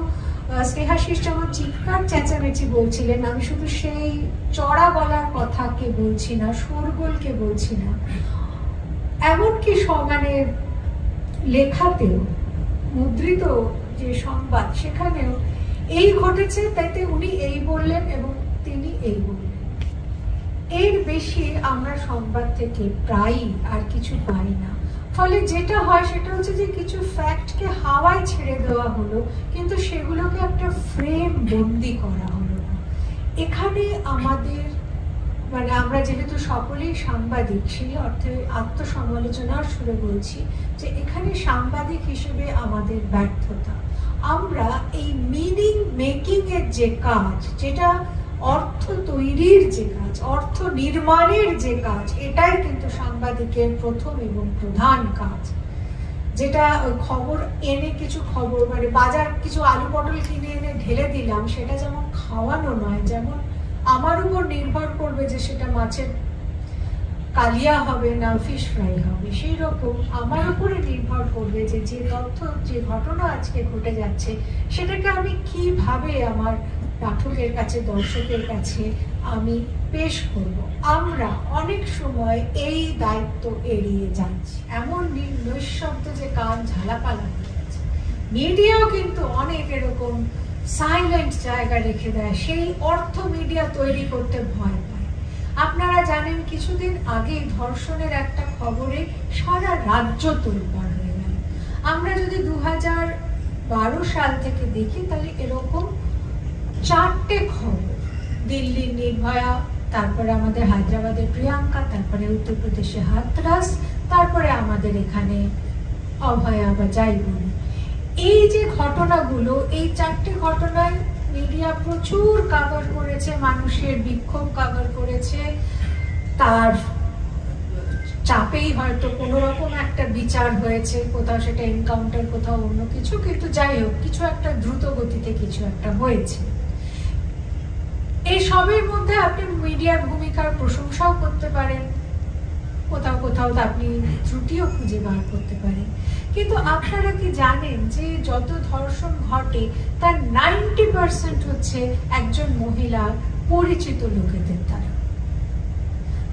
স্নেহাশিস যেমন চিৎকার চেঁচামেচি বলছিলেন, আমি শুধু সেই চড়া গলার কথাকে বলছি না, শোরগোলকে বলছি না। এমনকি মানে লেখাতেও, মুদ্রিত যে সংবাদ সেখানেও এই ঘটেছে, তাইতে উনি এই বললেন এবং তিনি এই বললেন। এর বেশি আমরা সংবাদ থেকে প্রায়ই আর কিছু পাই না। ফলে যেটা হয় সেটা হচ্ছে যে কিছু ফ্যাক্টকে হাওয়ায় ছেড়ে দেওয়া হলো, কিন্তু সেগুলোকে একটা ফ্রেম বন্দি করা হলো না। এখানে আমাদের মানে আমরা যেহেতু সকলেই সাংবাদিক, সেই অর্থে আত্মসমালোচনার সুরে বলছি যে এখানে সাংবাদিক হিসেবে আমাদের ব্যর্থতা। আমরা এই মিনিং মেকিং এর যে কাজ, যেটা অর্থ তৈরির যে কাজ, অর্থ নির্মাণের যে কাজ, এটাই কিন্তু সাংবাদিকের প্রথম এবং প্রধান কাজ। যেটা ওই খবর এনে, কিছু খবর মানে বাজার কিছু আলু পটল কিনে এনে ঢেলে দিলাম, সেটা যেমন খাওয়ানো নয়, যেমন আমার উপর নির্ভর করবে যে সেটা মাছের কালিয়া হবে না ফিশ ফ্রাই হবে, সেই রকম আমার উপরে নির্ভর করবে যে যে তথ্য, যে ঘটনা আজকে ঘটে যাচ্ছে, সেটাকে আমি কিভাবে আমার পাঠকের কাছে, দর্শকের কাছে আমি পেশ করব। আমরা অনেক সময় এই দায়িত্ব এড়িয়ে যাচ্ছি, এমন নিঃশব্দ যে কান ঝালাপালা হয়ে যাচ্ছে। মিডিয়াও কিন্তু অনেক এরকম সাইলেন্ট জায়গা রেখে দেয়, সেই অর্থ মিডিয়া তৈরি করতে ভয় পায়। আপনারা জানেন কিছুদিন আগে ধর্ষণের একটা খবরে সারা রাজ্য তোলপাড় হয়ে গেল। আমরা যদি 2012 সাল থেকে দেখি তাহলে এরকম 4টে খবর, দিল্লির নির্ভয়া, তারপরে আমাদের হায়দ্রাবাদের প্রিয়াঙ্কা, তারপরে উত্তরপ্রদেশে হাথরাস, তারপরে আমাদের এখানে অভয়া বা যাই বলি। এই যে ঘটনাগুলো, এই 4টে ঘটনায় মিডিয়া প্রচুর কভার করেছে, মানুষের বিক্ষোভ কভার করেছে, তার চাপেই হয়তো কোনো রকম একটা বিচার হয়েছে, কোথাও সেটা এনকাউন্টার, কোথাও অন্য কিছু, কিন্তু যাই হোক কিছু একটা দ্রুত গতিতে কিছু একটা হয়েছে। এই সবের মধ্যে আপনি মিডিয়ার ভূমিকার প্রশংসাও করতে পারেন, কোথাও কোথাও আপনি ত্রুটিও খুঁজে বার করতে পারেন। কিন্তু আপনারা কি জানেন যে যত ধর্ষণ ঘটে তার 90% হচ্ছে একজন মহিলার পরিচিত লোকেদের দ্বারা।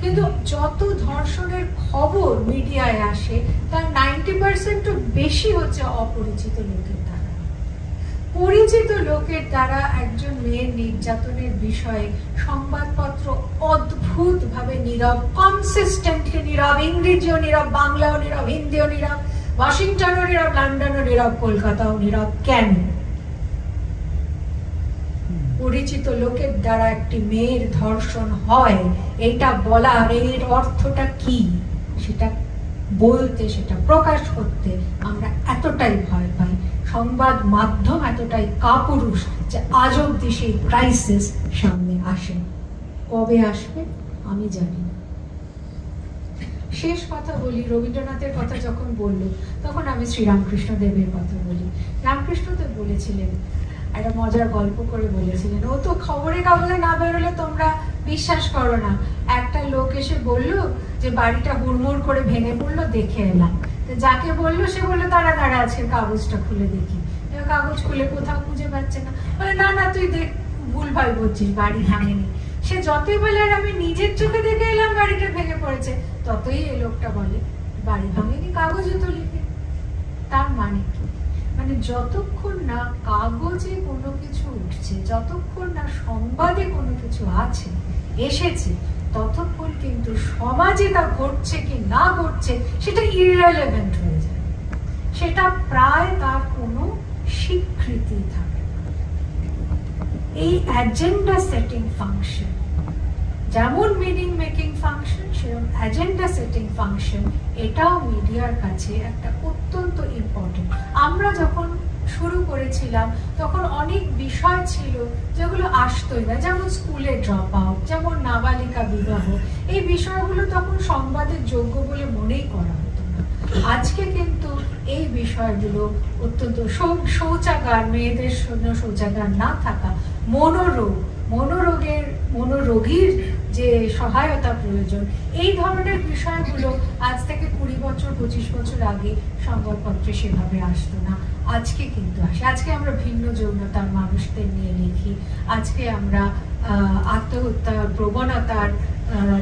কিন্তু যত ধর্ষণের খবর মিডিয়ায় আসে তার 90%ও বেশি হচ্ছে অপরিচিত লোকের দ্বারা। পরিচিত লোকের দ্বারা একজন মেয়ের নির্যাতনের বিষয়ে সংবাদপত্র অদ্ভুত ভাবে নীরব, কনসিস্টেন্টলি নীরব, ইংরেজিও নীরব, বাংলাও নীরব, হিন্দিও নীরব, ওয়াশিংটনও নীরব, লন্ডনও নীরব, কলকাতাও নীরব। কেন? পরিচিত লোকের দ্বারা একটি মেয়ের ধর্ষণ হয়, এটা বলার এর অর্থটা কি সেটা বলতে, সেটা প্রকাশ করতে আমরা এতটাই ভয় পাই। সংবাদ মাধ্যম এতটাই কাপুরুষ যে আজ অব্দি সেই ক্রাইসিস সামনে আসে। কবে আসবে আমি জানি না। শেষ কথা বলি, রবীন্দ্রনাথের কথা যখন বললো তখন আমি শ্রীরামকৃষ্ণ দেবের কথা বলি। রামকৃষ্ণদেব বলেছিলেন, একটা মজার গল্প করে বলেছিলেন, ও তো খবরের কাগজে না বেরোলে তোমরা বিশ্বাস করো না। একটা লোক এসে বলল যে বাড়িটা হুড়মুড় করে ভেঙে পড়লো, দেখে এলাম। যাকে বললো সে বললো দাঁড়া দাঁড়া আজকে কাগজটা খুলে দেখি। কাগজ খুলে কোথাও খুঁজে পাচ্ছে না, বলে না না তুই দেখ, ভুলভাল বলছিস, বাড়ি ভাঙেনি। সে যতই বলে আর আমি নিজের চোখে দেখে এলাম বাড়িটা ভেঙে পড়েছে, ততই এই লোকটা বলে বাড়ি ভাঙেনি, কাগজে তো লিখে। তার মানে কি? মানে যতক্ষণ না কাগজে কোনো কিছু উঠছে, যতক্ষণ না সংবাদে কোনো কিছু আছে, এসেছে, ততক্ষণ কিন্তু সমাজে তা ঘটছে কি না ঘটছে সেটা ইররিলেভেন্ট হয়ে যায়। সেটা প্রায় তার কোনো স্বীকৃতি থাকে। এই অ্যাজেন্ডা সেটিং ফাংশন, যেমন মিনিং মেকিং ফাংশন, সেরকম অ্যাজেন্ডা সেটিং ফাংশন, এটাও মিডিয়ার কাছে একটা অত্যন্ত ইম্পর্টেন্ট। আমরা যখন শুরু করেছিলাম তখন অনেক বিষয় ছিল যেগুলো আসতোই না, যেমন স্কুলে ড্রপ আউট, যেমন নাবালিকা বিবাহ। এই বিষয়গুলো তখন সংবাদের যোগ্য বলে মনেই করা হতো না। আজকে কিন্তু এই বিষয়গুলো অত্যন্ত, শৌচাগার, মেয়েদের জন্য শৌচাগার না থাকা, মনোরোগীর যে সহায়তা প্রয়োজন, এই ধরনের বিষয়গুলো আজ থেকে 20 বছর 25 বছর আগে সংবাদপত্রে সেভাবে আসতো না। আজকে কিন্তু আসে। আজকে আমরা ভিন্ন যৌনতার মানুষদের নিয়ে লিখি, আজকে আমরা আত্মহত্যার প্রবণতার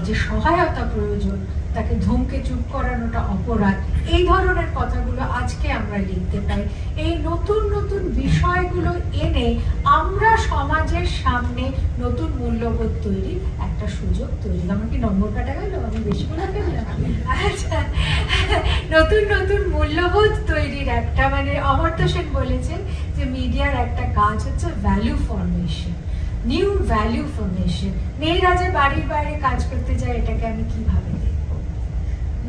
যে সহায়তা প্রয়োজন তাকে ধমকে চুপ করানোটা অপরাধ, এই ধরনের কথাগুলো আজকে আমরা লিখতে পাই। এই নতুন নতুন বিষয়গুলো এনে আমরা সমাজের সামনে নতুন মূল্যবোধ তৈরির একটা সুযোগ তৈরি। আমার কি নম্বর কাটা গেল? আমি বেশি বলে ফেললাম। আচ্ছা, নতুন নতুন মূল্যবোধ তৈরির একটা, মানে অমর্ত্য সেন বলেছেন যে মিডিয়ার একটা কাজ হচ্ছে value formation, new value formation. মেয়েরা যে বাড়ির বাইরে কাজ করতে যায়, এটাকে আমি কিভাবে দেখবো?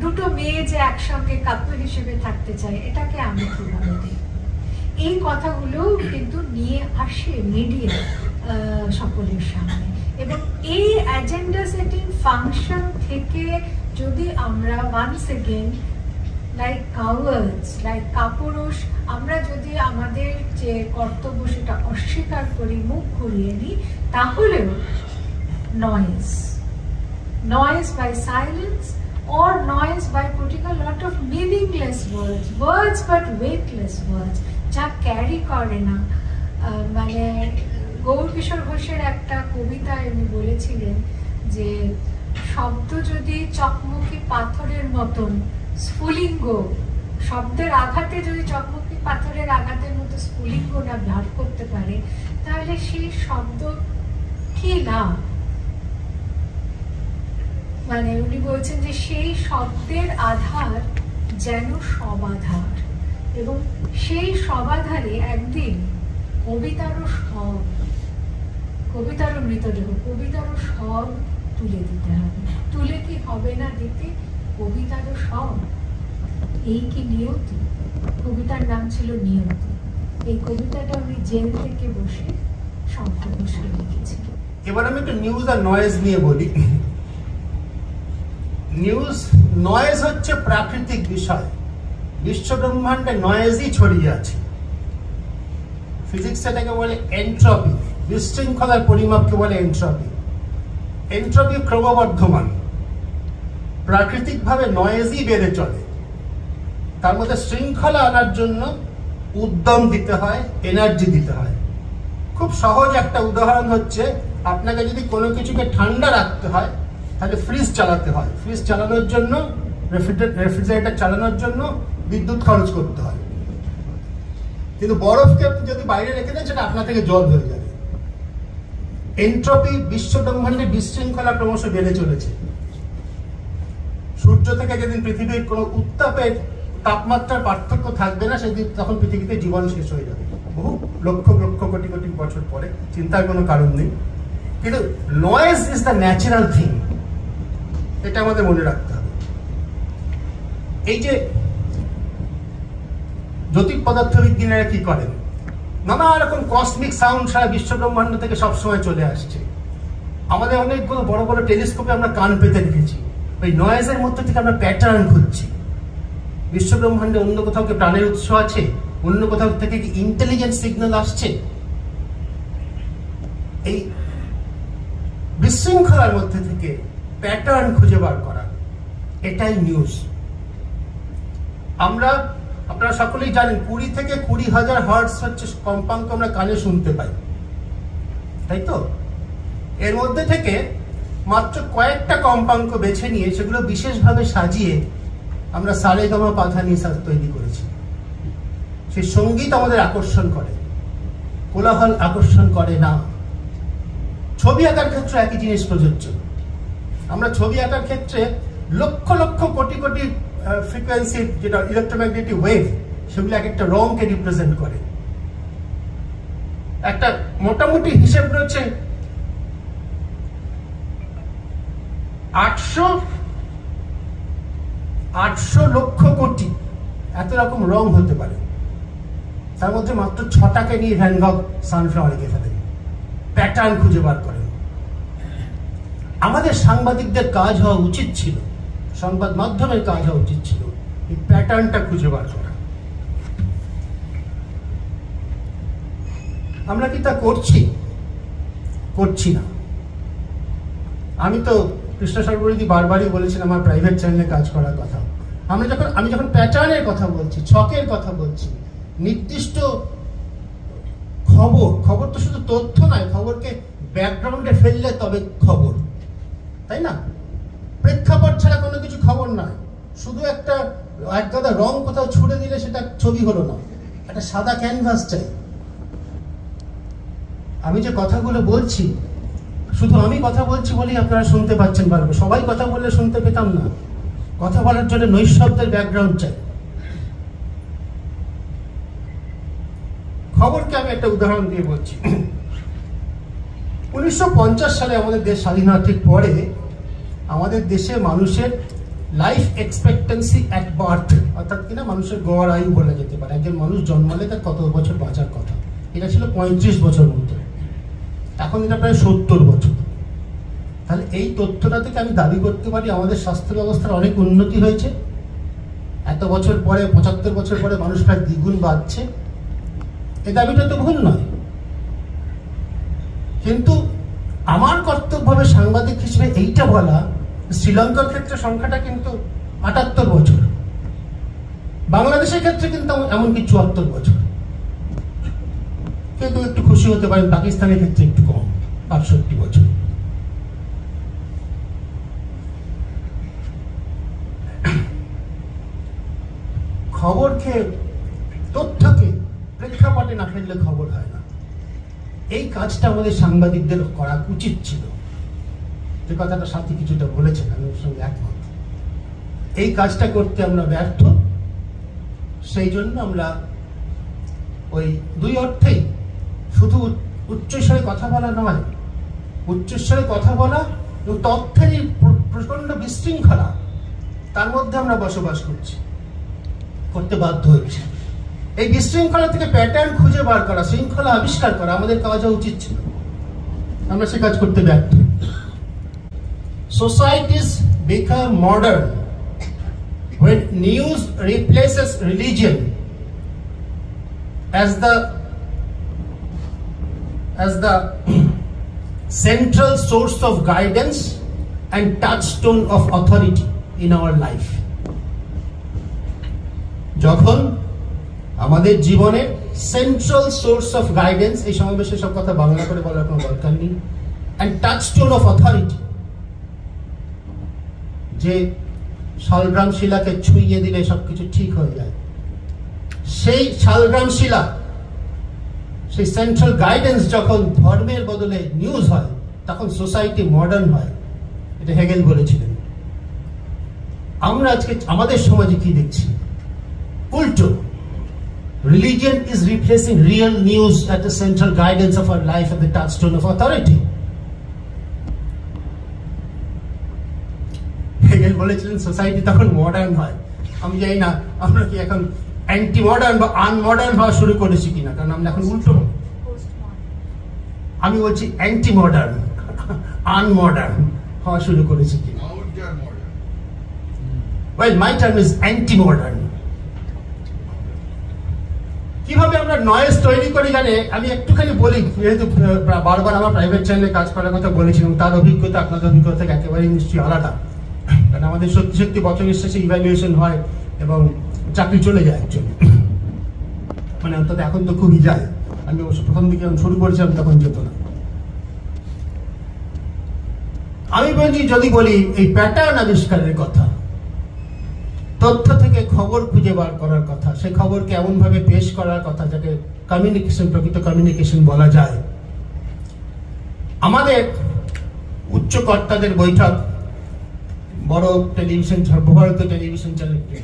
দুটো মেয়ে যে একসঙ্গে কাপল হিসেবে থাকতে চায়, এটাকে আমি কিভাবে দেখবো? এই কথাগুলো কিন্তু নিয়ে আসে মিডিয়া সকলের সামনে। এবং এই এজেন্ডা সেটিং ফাংশন থেকে যদি আমরা once again like cowards, like কাপুরুষ, আমরা যদি আমাদের যে কর্তব্য সেটা অস্বীকার করি, মুখ ঘুরিয়ে নিই, তাহলেও noise by silence or noise by putting a lot of meaningless words but weightless words, যা ক্যারি করে না। মানে গৌরকিশোর ঘোষের একটা কবিতায় উনি বলেছিলেন যে শব্দ যদি চকমকি পাথরের মতন স্ফুলিঙ্গ, শব্দের আঘাতে যদি চকমকি পাথরের আঘাতের মতো স্ফুলিঙ্গ না ভার করতে পারে, তাহলে সেই শব্দ কি লাভ? মানে উনি বলছেন যে সেই শব্দের আধার যেন সবাধার, এবং সেই সবাধারে একদিন কবিতারও সব, কবিতারও মৃতদেহ, কবিতারও সব তুলে দিতে হবে। তুলে কি হবে না দিতে? কবিতারও সব। এই কি নিয়তি? কবিতার নাম ছিল নিয়তি। এই কবিতাটা উনি জেল থেকে বসে শঙ্কর ঘোষকে লিখেছিলেন। এবার আমি একটু নিউজ আর নয়েজ নিয়ে বলি। নিউজ, নয়েজ হচ্ছে প্রাকৃতিক বিষয়। বিশ্ব ব্রহ্মাণ্ডে নয়েজই ছড়িয়ে আছে। ফিজিক্স এটাকে বলে এন্ট্রপি, বিশৃঙ্খলার পরিমাপকে বলে এন্ট্রপি। এন্ট্রপি ক্রমবর্ধমান। প্রাকৃতিকভাবে নয়েজই বেড়ে চলে। তার মধ্যে শৃঙ্খলা আনার জন্য উদ্যম দিতে হয়, এনার্জি দিতে হয়। খুব সহজ একটা উদাহরণ হচ্ছে, আপনাকে যদি কোনো কিছুকে ঠান্ডা রাখতে হয় তাহলে ফ্রিজ চালাতে হয়। ফ্রিজ চালানোর জন্য, রেফ্রিজারেটর চালানোর জন্য বিদ্যুৎ খরচ করতে হয়। কিন্তু বরফকে যদি বাইরে রেখে দেন, সেটা আপনা থেকে জল হয়ে যাবে। এন্ট্রপি, বিশ্ব ব্রহ্মাণ্ডে বিশৃঙ্খলা ক্রমশ বেড়ে চলেছে। সূর্য থেকে যেদিন পৃথিবীর কোনো উত্তাপের তাপমাত্রার পার্থক্য থাকবে না, সেদিন তখন পৃথিবীতে জীবন শেষ হয়ে যাবে, বহু লক্ষ লক্ষ কোটি কোটি বছর পরে। চিন্তার কোনো কারণ নেই। কিন্তু noise is the natural thing, এটা আমাদের মনে রাখতে হবে। এই যে জ্যোতিক পদার্থবিজ্ঞানীরা কি করেন, নানা রকম কসমিক সাউন্ড সারা বিশ্ব ব্রহ্মাণ্ড থেকে সবসময় চলে আসছে। আমাদের অনেকগুলো বড় বড় টেলিস্কোপে আমরা কান পেতে রেখেছি। ওই নয়েজের মধ্যে থেকে আমরা প্যাটার্ন খুঁজছি। বিশ্ব ব্রহ্মাণ্ডে অন্য কোথাও কি প্রাণের উৎস আছে? অন্য কোথাও থেকে কি ইন্টেলিজেন্ট সিগন্যাল আসছে? এই বিশৃঙ্খলার মধ্যে থেকে প্যাটার্ন খুঁজে বার করা, এটাই নিউজ। আপনারা সকলেই জানেন 20 থেকে 20,000 হার্টজ হচ্ছে কম্পাঙ্ক আমরা কানে শুনতে পাই, তাই তো? এর মধ্যে থেকে মাত্র কয়েকটা কম্পাঙ্ক বেছে নিয়ে সেগুলো বিশেষভাবে সাজিয়ে আমরা সারেগামা পাধানিসা তৈরি করেছি। সেই সঙ্গীত আমাদের আকর্ষণ করে, কোলাহল আকর্ষণ করে না। ছবি আঁকার ক্ষেত্রে একই জিনিস প্রযোজ্য। আমরা ছবি আঁকার ক্ষেত্রে লক্ষ লক্ষ কোটি কোটি ফ্রিকোয়েন্সি, যেটা ইলেকট্রোম্যাগনেটিক ওয়েভ, সেগুলো এক একটা রংকে রিপ্রেজেন্ট করে। একটা মোটামুটি হিসেব রয়েছে 800 লক্ষ কোটি এত রকম রং হতে পারে। তার মধ্যে মাত্র 6টাকে নিয়ে ভ্যান গগ সানফ্লাওয়ার এঁকে ফেলেন, প্যাটার্ন খুঁজে বার করেন। আমাদের সাংবাদিকদের কাজ হওয়া উচিত ছিল, সংবাদ মাধ্যমের কাজ হওয়া উচিত ছিল এই প্যাটার্নটা খুঁজে বার করা। আমরা কি তা করছি না। আমি তো কৃষ্ণ সর্বরিদি বারবারই বলেছেন আমার প্রাইভেট চ্যানেলে কাজ করার কথা। আমি যখন প্যাটার্নের কথা বলছি, ছকের কথা বলছি, নির্দিষ্ট খবর তো শুধু তথ্য নয়, খবরকে ব্যাকগ্রাউন্ডে ফেললে তবে খবর, তাই না? প্রেক্ষাপট ছাড়া কোনো কিছু খবর নয়। শুধু একটা এক গাদা রং কোথাও ছুড়ে দিলে সেটা ছবি হলো না, একটা সাদা ক্যানভাস চাই। আমি যে কথাগুলো বলছি, শুধু আমি কথা বলছি বলেই আপনারা শুনতে পাচ্ছেন বারবার। সবাই কথা বললে শুনতে পেতাম না। কথা বলার জন্য নৈশব্দের ব্যাকগ্রাউন্ড চাই। খবরকে আমি একটা উদাহরণ দিয়ে বলছি। 1950 সালে আমাদের দেশ স্বাধীন হওয়ার ঠিক পরে আমাদের দেশে মানুষের লাইফ এক্সপেক্টেন্সি অ্যাট বার্থ, অর্থাৎ কিনা মানুষের গড় আয়ু বলা যেতে পারে, একজন মানুষ জন্মালে তার কত বছর বাঁচার কথা, এটা ছিল 35 বছর মতো। এখন এটা প্রায় 70 বছর। তাহলে এই তথ্যটা থেকে আমি দাবি করতে পারি আমাদের স্বাস্থ্য ব্যবস্থার অনেক উন্নতি হয়েছে। এত বছর পরে, 75 বছর পরে মানুষ প্রায় দ্বিগুণ বাড়ছে। এই দাবিটা তো ভুল নয়, কিন্তু আমার কর্তব্য হবে সাংবাদিক হিসেবে এইটা বলা, শ্রীলঙ্কার ক্ষেত্রে সংখ্যাটা কিন্তু 78 বছর, বাংলাদেশের ক্ষেত্রে কিন্তু এমনকি 74 বছর। কেউ একটু খুশি হতে পারেন, পাকিস্তানের ক্ষেত্রে একটু কম, 65 বছর। খবরকে, তথ্যকে প্রেক্ষাপটে না ফেললে খবর হয় না। এই কাজটা আমাদের সাংবাদিকদের করা উচিত ছিল। যে কথাটা সাথী কিছুটা বলেছেন, আমি ওর সঙ্গে একমত। এই কাজটা করতে আমরা ব্যর্থ। সেই জন্য আমরা ওই দুই অর্থেই, শুধু উচ্চস্বরে কথা বলা নয়, উচ্চস্বরে কথা বলা এবং তথ্যের প্রচন্ড বিশৃঙ্খলা, তার মধ্যে আমরা বসবাস করতে বাধ্য হচ্ছি। এই বিশৃঙ্খলা থেকে প্যাটার্ন খুঁজে বার করা, শৃঙ্খলা আবিষ্কার করা আমাদের কাজ হওয়া উচিত ছিল। আমরা সে কাজ করতে ব্যর্থ। Societies become modern when news replaces religion as the central source of guidance and touchstone of authority in our life. যখন আমাদের জীবনের সেন্ট্রাল সোর্স অফ গাইডেন্স, এই সমাবেশে সব কথা বাংলা করে বলার কোনো দরকার নেই, অ্যান্ড টাচস্টোন অফ অথরিটি, যে শালগ্রাম শিলাকে ছুঁয়ে দিলে সবকিছু ঠিক হয়ে যায়, সেই শালগ্রাম শিলা, সেই সেন্ট্রাল গাইডেন্স যখন ধর্মের বদলে নিউজ হয়, তখন সোসাইটি মডার্ন হয়। এটা হেগেল বলেছিলেন। আমরা আজকে আমাদের সমাজে কি দেখছি? উল্টো। Religion is replacing real news at the central guidance of our life and the touchstone of authority. Hegel বলেছিলেন সোসাইটি তখন মডার্ন হয়। আমি জানি না আমরা কি এখন অ্যান্টি মডার্ন বা আনমডার্ন হওয়া শুরু করেছি কিনা, কারণ আমরা এখন উল্টো। আমি বলছি অ্যান্টি মডার্ন, আনমডার্ন হওয়া শুরু করেছি কিনা। Well, my term is anti-modern. কিভাবে আমরা নয়েজ তৈরি করি জানে, আমি একটুখানি বলি, যেহেতু বারবার আমার প্রাইভেট চ্যানেলে কাজ করার কথা বলেছিলাম, তার অভিজ্ঞতা আপনাদের অভিজ্ঞতা থেকে একেবারেই নিশ্চয়ই আলাদা। কারণ আমাদের সত্যি সত্যি বছরের শেষে ইভ্যালুয়েশন হয় এবং চাকরি চলে যায় একজন, মানে অন্তত এখন তো খুবই যায়। আমি অবশ্য প্রথম দিকে যখন শুরু করেছিলাম তখন যেত না। আমি বলছি, যদি বলি এই প্যাটার্ন আবিষ্কারের কথা, তথ্য থেকে খবর খুঁজে বার করার কথা, সেই খবরকে এমন ভাবে পেশ করার কথা যাকে কমিউনিকেশন, প্রকৃত কমিউনিকেশন বলা যায়। আমাদের উচ্চ কর্তাদের বৈঠক, বড় টেলিভিশন, সর্বভারতীয় টেলিভিশন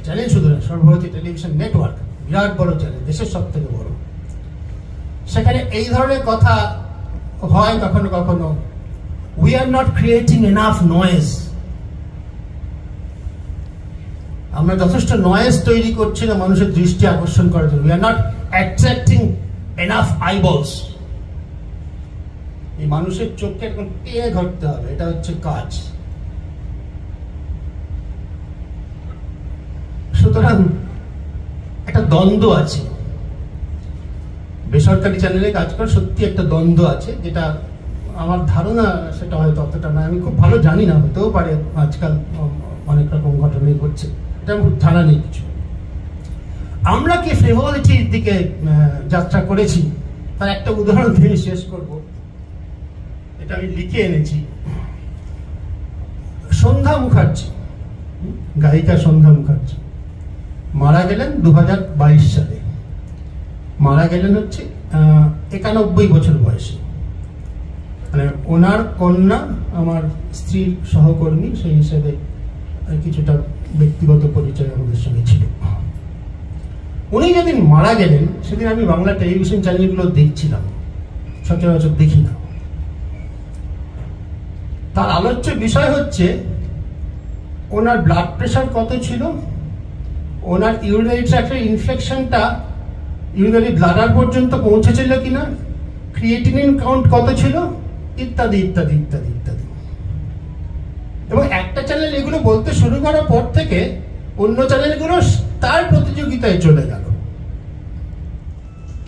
চ্যানেল, শুধু না, সর্বভারতীয় টেলিভিশন নেটওয়ার্ক, বিরাট বড় চ্যানেল, দেশের সব থেকে বড়। সেখানে এই ধরনের কথা হয় কখনো কখনো, we are not creating enough noise. আমরা যথেষ্ট নয়েজ তৈরি করছি না মানুষের দৃষ্টি আকর্ষণ করার জন্য। We are not attracting enough eyeballs. এই মানুষের চোখকে এখন টেনে ধরতে হবে, এটা হচ্ছে কাজ। সুতরাং একটা দ্বন্দ্ব আছে। বেসরকারি চ্যানেলে কাজ করার সত্যি একটা দ্বন্দ্ব আছে, যেটা আমার ধারণা সেটা হয়তো অতটা নয়, আমি খুব ভালো জানি না, হতেও পারে আজকাল অনেক রকম ঘটনাই ঘটছে, এটা আমার জানা নেই কিছু। আমরা কি ফ্রিভলিটির দিকে যাত্রা করেছি তার একটা উদাহরণ দিয়ে শেষ করব। এটা আমি লিখে এনেছি। সন্ধ্যা মুখার্জি, গায়িকা সন্ধ্যা মুখার্জি মারা গেলেন 2022 সালে। মারা গেলেন হচ্ছে 91 বছর বয়সে। মানে ওনার কন্যা আমার স্ত্রীর সহকর্মী, সেই হিসেবে কিছুটা ব্যক্তিগত পরিচয় আমাদের সঙ্গে ছিল। উনি যেদিন মারা গেলেন সেদিন আমি বাংলা টেলিভিশন চ্যানেলগুলো দেখছিলাম, সচরাচর দেখি না। তার আলোচ্য বিষয় হচ্ছে ওনার ব্লাড প্রেশার কত ছিল, ওনার ইউরিনারি ট্র্যাক্টের ইনফেকশনটা ইউরিনারি ব্লাডার পর্যন্ত পৌঁছেছিল কিনা, ক্রিয়েটিনিন কাউন্ট কত ছিল, ইত্যাদি ইত্যাদি ইত্যাদি ইত্যাদি। এবং একটা চ্যানেল এগুলো বলতে শুরু করার পর থেকে অন্য চ্যানেলগুলো তার প্রতিযোগিতায় চলে গেল।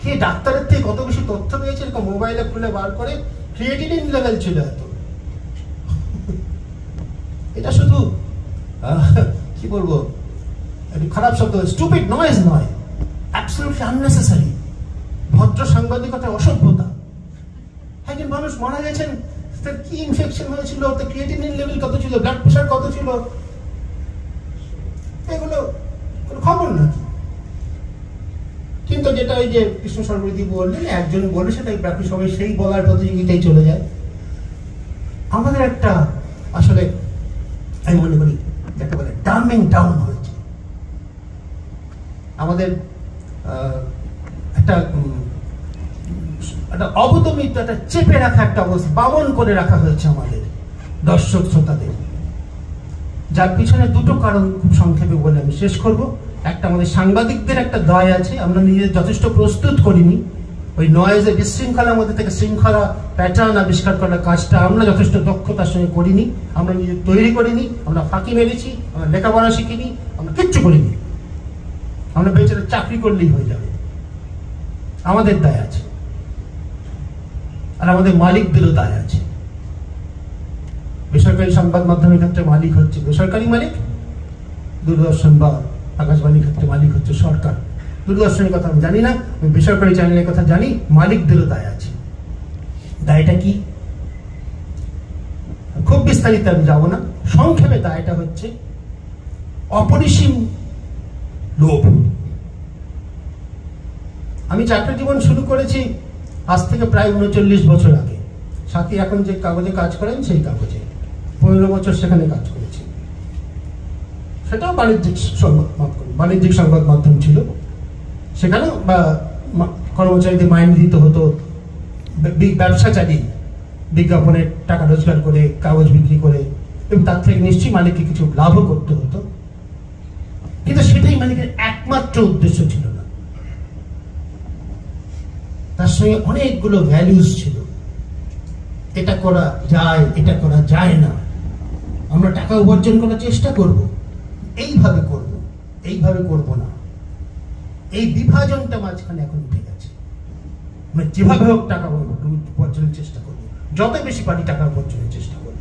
কে ডাক্তারের থেকে কত বেশি তথ্য পেয়েছে, এরকম মোবাইলে খুলে বার করে ক্রিয়েটিনিন লেভেল ছিল এত। এটা শুধু কি বলবো, খারাপ শব্দ, স্টুপিড নয়েজ নয়, অ্যাবসলিউটলি আননেসেসারি। ভদ্র সাংবাদিকতা অসভ্যতা। একজন মানুষ মারা গেছেন, তার কি ইনফেকশন হয়েছিল, তার ক্রিয়েটিনিন লেভেল কত ছিল, ব্লাড প্রেশার কত ছিল, এগুলো কোনো খবর নাকি? কিন্তু যেটা ওই যে কৃষ্ণ সর্বরী বললেন, একজন বলে সেটা বাকি সবাই সেই বলার প্রতিযোগিতায় চলে যায়। আমাদের একটা আসলে আমি মনে করি যাকে বলে ডামিং ডাউন হয়েছে। আমাদের একটা অবদমিত, একটা চেপে রাখা একটা অবস্থা, বামন করে রাখা হয়েছে আমাদের দর্শক শ্রোতাদের, যার পিছনে দুটো কারণ খুব সংক্ষেপে বলে আমি শেষ করব। একটা, আমাদের সাংবাদিকদের একটা দায় আছে, আমরা নিজেদের যথেষ্ট প্রস্তুত করিনি। ওই নয়েজে বিশৃঙ্খলার মধ্যে থেকে শৃঙ্খলা প্যাটার্ন আবিষ্কার করার কাজটা আমরা যথেষ্ট দক্ষতার সঙ্গে করিনি, আমরা নিজে তৈরি করিনি, আমরা ফাঁকি মেরেছি, আমরা লেখাপড়া শিখিনি, আমরা কিচ্ছু করিনি। আমরা বেচারা চাকরি করলেই হয়ে যাবে, আমাদের দায় আছে। আর আমাদের মালিকদেরও দায় আছে। বেসরকারি সংবাদ মাধ্যমের ক্ষেত্রে মালিক হচ্ছে বেসরকারি মালিক, দূরদর্শন বা আকাশবাণীর ক্ষেত্রে মালিক হচ্ছে সরকার। দূরদর্শনের কথা আমি জানি না, আমি বেসরকারি চ্যানেলের কথা জানি, মালিকদেরও দায় আছে। দায়টা কি? খুব বিস্তারিত আমি যাব না, সংক্ষেপে দায়টা হচ্ছে অপরিসীম লোভ। আমি চাকরি জীবন শুরু করেছি আজ থেকে প্রায় 39 বছর আগে। সাথী এখন যে কাগজে কাজ করেন সেই কাগজে 15 বছর সেখানে কাজ করেছি। সেটাও বাণিজ্যিক সংবাদ মাধ্যম ছিল। সেখানেও কর্মচারীদের মাইনে দিতে হতো, ব্যবসা চালিয়ে বিজ্ঞাপনের টাকা রোজগার করে, কাগজ বিক্রি করে, এবং তার থেকে নিশ্চয়ই মালিককে কিছু লাভও করতে হতো। কিন্তু সেটাই মালিকের একমাত্র উদ্দেশ্য ছিল না, তার সঙ্গে অনেকগুলো ভ্যালুস ছিল। এটা করা যায়, এটা করা যায় না, আমরা টাকা উপার্জন করার চেষ্টা করব, এইভাবে করব, এইভাবে করব না। এই বিভাজনটা মাঝখানে এখন উঠে গেছে। আমরা যেভাবে হোক টাকা উপার্জনের চেষ্টা করব, যত বেশি পারি টাকা উপার্জনের চেষ্টা করব।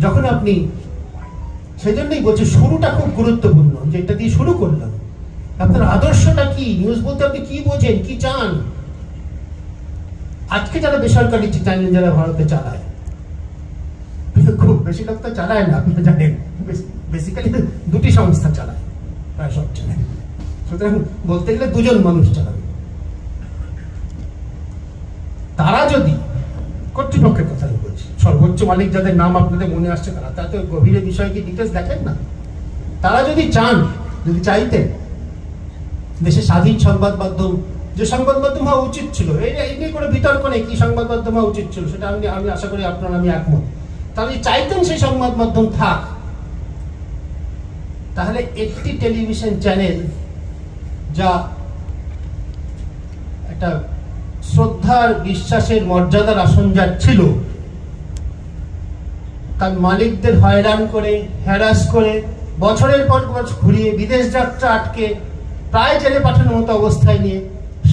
যখন আপনি, সেজন্যই বলছি শুরুটা খুব গুরুত্বপূর্ণ, যে এটা দিয়ে শুরু করলাম। আপনার আদর্শটা কি? নিউজ বলতে আপনি কি বোঝেন, কি চান? আজকে যারা বেসরকারি চ্যানেল যারা ভারতে চালায়, খুব বেশি লোক তো চালায় না, আপনারা জানেন, বেসিক্যালি দুটি সংস্থা চালায় প্রায় সব চ্যানেল। সুতরাং বলতে গেলে দুজন মানুষ চালাবে। তারা যদি, কর্তৃপক্ষের কথা বলছি, সর্বোচ্চ মালিক যাদের নাম আপনাদের মনে আসছে, তারা তো গভীরে বিষয় কি ডিটেলস দেখেন না। তারা যদি চান, যদি চাইতেন দেশে স্বাধীন সংবাদ মাধ্যম, যে সংবাদ মাধ্যম হওয়া উচিত ছিল, এই নিয়ে কোনো বিতর্ক নেই, কি সংবাদ মাধ্যম হওয়া উচিত ছিল, সেটা আমি আশা করি আপনার আমি একমত। তাহলে চাইতেন সেই সংবাদ মাধ্যম থাক, তাহলে একটি টেলিভিশন চ্যানেল যা একটা শ্রদ্ধার, বিশ্বাসের, মর্যাদার আসন যার ছিল, তার মালিকদের হয়রান করে, হ্যারাস করে, বছরের পর বছর ঘুরিয়ে, বিদেশ যাত্রা আটকে, প্রায় জেলে পাঠানোর মতো অবস্থায় নিয়ে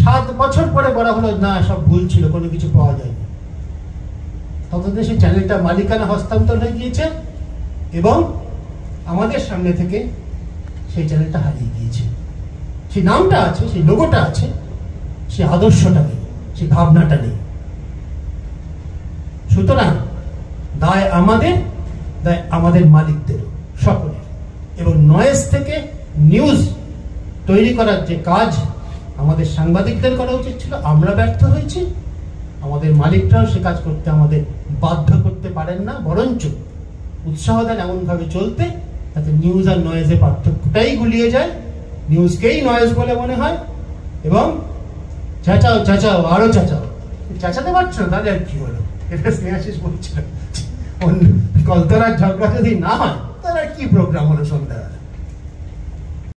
7 বছর পরে বলা হলো না, সব ভুল ছিল, কোনো কিছু পাওয়া যায়নি। ততদিন সেই চ্যানেলটা মালিকানা হস্তান্তর হয়ে গিয়েছে এবং আমাদের সামনে থেকে সেই চ্যানেলটা হারিয়ে গিয়েছে। সেই নামটা আছে, সেই লোগোটা আছে, সেই আদর্শটা নেই, সেই ভাবনাটা নেই। সুতরাং দায় আমাদের, দায় আমাদের মালিকদের সকলের। এবং নয়েজ থেকে নিউজ তৈরি করার যে কাজ আমাদের সাংবাদিকদের করা উচিত ছিল, আমরা ব্যর্থ হয়েছি। আমাদের মালিকরাও সে কাজ করতে আমাদের বাধ্য করতে পারেন না, বরঞ্চ উৎসাহ দেন এমনভাবে চলতে যাতে নিউজ আর নয়েজের পার্থক্যটাই গুলিয়ে যায়, নিউজকেই নয়েজ বলে মনে হয়, এবং চেঁচাও চেঁচাও আরো চেঁচাও, চেঁচাতে পারছো না তাহলে আর কি হলো, এটা স্নেহাশিস বলছিল। কলতলার ঝগড়া যদি না হয় তাহলে আর কি প্রোগ্রাম হলো সন্ধ্যাবেলা।